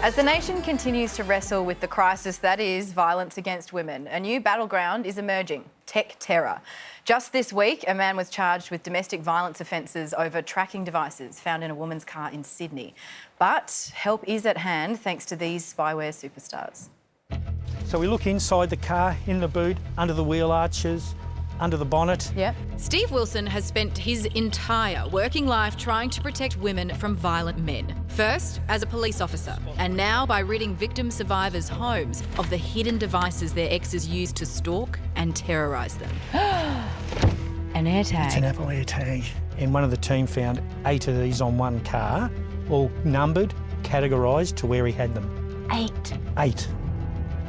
As the nation continues to wrestle with the crisis that is violence against women, a new battleground is emerging: tech terror. Just this week, a man was charged with domestic violence offences over tracking devices found in a woman's car in Sydney. But help is at hand thanks to these spyware superstars. So we look inside the car, in the boot, under the wheel arches, under the bonnet. Yep. Steve Wilson has spent his entire working life trying to protect women from violent men. First, as a police officer, and now by ridding victim survivors' homes of the hidden devices their exes used to stalk and terrorise them. An AirTag. It's an Apple AirTag. And one of the team found 8 of these on one car, all numbered, categorised to where he had them. 8.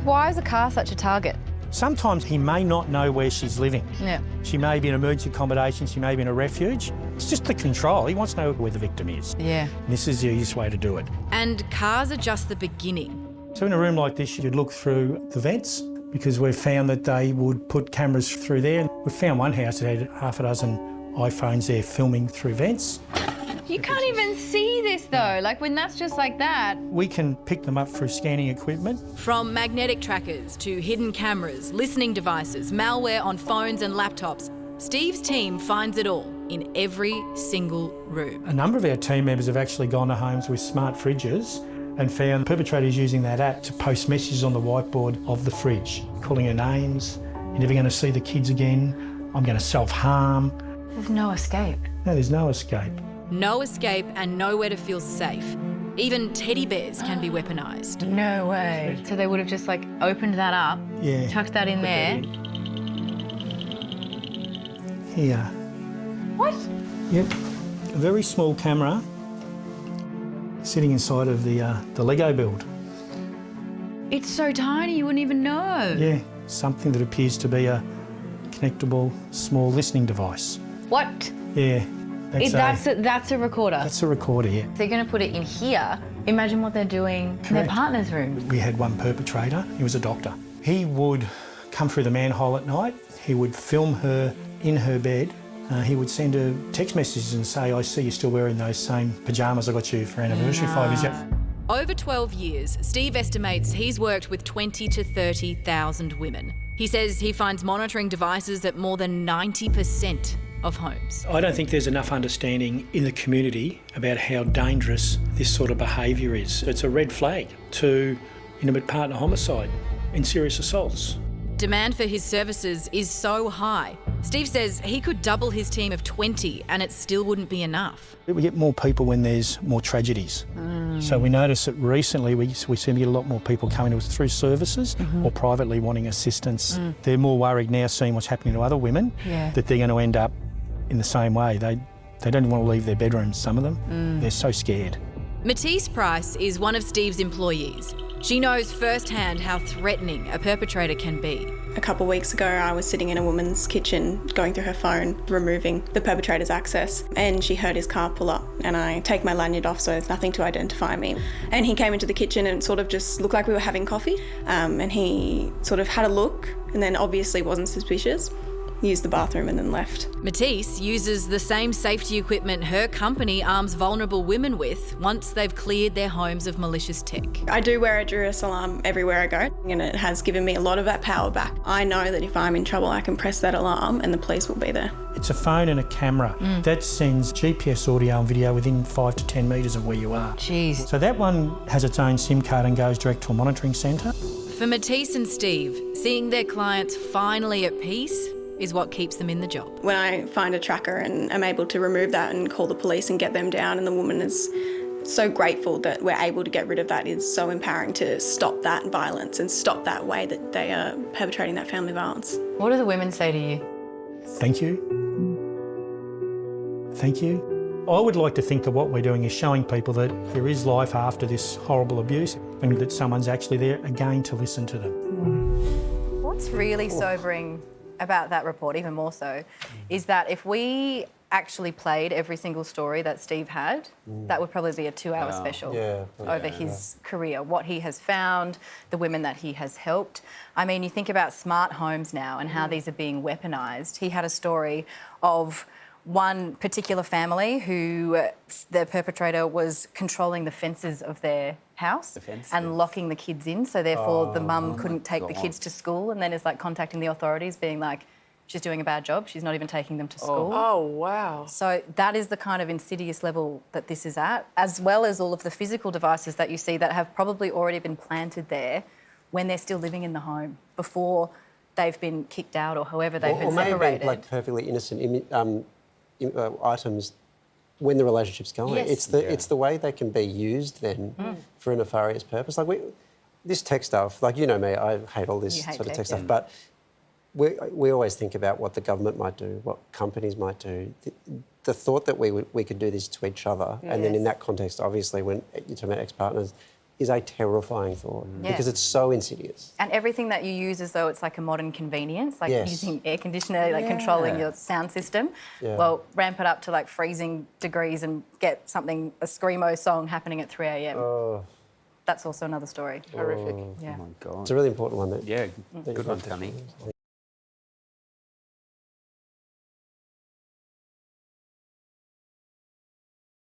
Why is a car such a target? Sometimes he may not know where she's living. Yeah. She may be in emergency accommodation, she may be in a refuge. It's just the control. He wants to know where the victim is. Yeah. And this is the easiest way to do it. And cars are just the beginning. So in a room like this, you'd look through the vents because we've found that they would put cameras through there. We found one house that had half a dozen iPhones there filming through vents. You can't even see this though, like when that's just like that. We can pick them up through scanning equipment. From magnetic trackers to hidden cameras, listening devices, malware on phones and laptops, Steve's team finds it all in every single room. A number of our team members have actually gone to homes with smart fridges and found perpetrators using that app to post messages on the whiteboard of the fridge, calling her names. You're never going to see the kids again. I'm going to self-harm. There's no escape. No, there's no escape. No escape and nowhere to feel safe. Even teddy bears can be weaponised. No way. So they would have just like opened that up, Yeah. chucked that in there. Here. What? Yep. A very small camera sitting inside of the Lego build. It's so tiny you wouldn't even know. Yeah, something that appears to be a connectable small listening device. What? Yeah. That's a recorder. That's a recorder, yeah. They're going to put it in here. Imagine what they're doing in their partner's room. We had one perpetrator, he was a doctor. He would come through the manhole at night, he would film her in her bed, he would send her text messages and say, I see you're still wearing those same pyjamas I got you for anniversary 5 years ago. Over 12 years, Steve estimates he's worked with 20 to 30,000 women. He says he finds monitoring devices at more than 90% of homes. I don't think there's enough understanding in the community about how dangerous this sort of behaviour is. It's a red flag to intimate partner homicide and serious assaults. Demand for his services is so high. Steve says he could double his team of 20 and it still wouldn't be enough. We get more people when there's more tragedies. So we noticed that recently we seem to get a lot more people coming to us through services or privately wanting assistance. They're more worried now seeing what's happening to other women that they're going to end up in the same way. They don't want to leave their bedrooms, some of them. They're so scared. Matisse Price is one of Steve's employees. She knows firsthand how threatening a perpetrator can be. A couple of weeks ago, I was sitting in a woman's kitchen going through her phone, removing the perpetrator's access, and she heard his car pull up, and I take my lanyard off so there's nothing to identify me. And he came into the kitchen and sort of just looked like we were having coffee, and he sort of had a look and then obviously wasn't suspicious. Used the bathroom and then left. Matisse uses the same safety equipment her company arms vulnerable women with once they've cleared their homes of malicious tech. I do wear a duress alarm everywhere I go, and it has given me a lot of that power back. I know that if I'm in trouble, I can press that alarm and the police will be there. It's a phone and a camera that sends GPS audio and video within 5 to 10 metres of where you are. Jeez. So that one has its own SIM card and goes direct to a monitoring centre. For Matisse and Steve, seeing their clients finally at peace is what keeps them in the job. When I find a tracker and I'm able to remove that and call the police and get them down, and the woman is so grateful that we're able to get rid of that, is so empowering to stop that violence and stop that way that they are perpetrating that family violence. What do the women say to you? Thank you. Thank you. I would like to think that what we're doing is showing people that there is life after this horrible abuse and that someone's actually there again to listen to them. What's really sobering about that report, even more so, is that if we actually played every single story that Steve had, that would probably be a 2-hour special over his career, what he has found, the women that he has helped. I mean, you think about smart homes now and how these are being weaponised. He had a story of one particular family who the perpetrator was controlling the fences of their house and locking the kids in, so therefore the mum couldn't take the kids to school, and then is like contacting the authorities being like, she's doing a bad job, she's not even taking them to school. Oh, wow. So that is the kind of insidious level that this is at, as well as all of the physical devices that you see that have probably already been planted there when they're still living in the home, before they've been kicked out or however they've been separated. Maybe like perfectly innocent items when the relationship's going. Yes. It's the way they can be used then for a nefarious purpose. Like this tech stuff, like you know me, I hate all this sort of tech stuff, but we always think about what the government might do, what companies might do. The thought that we could do this to each other, and then in that context, obviously, when you're talking about ex-partners, is a terrifying thought because it's so insidious. And everything that you use as though it's like a modern convenience, like using air conditioner, like controlling your sound system. Yeah. Well, ramp it up to like freezing degrees and get a screamo song happening at 3 a.m. Oh. That's also another story. Horrific. Yeah. Oh my God. It's a really important one. Yeah, good one, Tunny.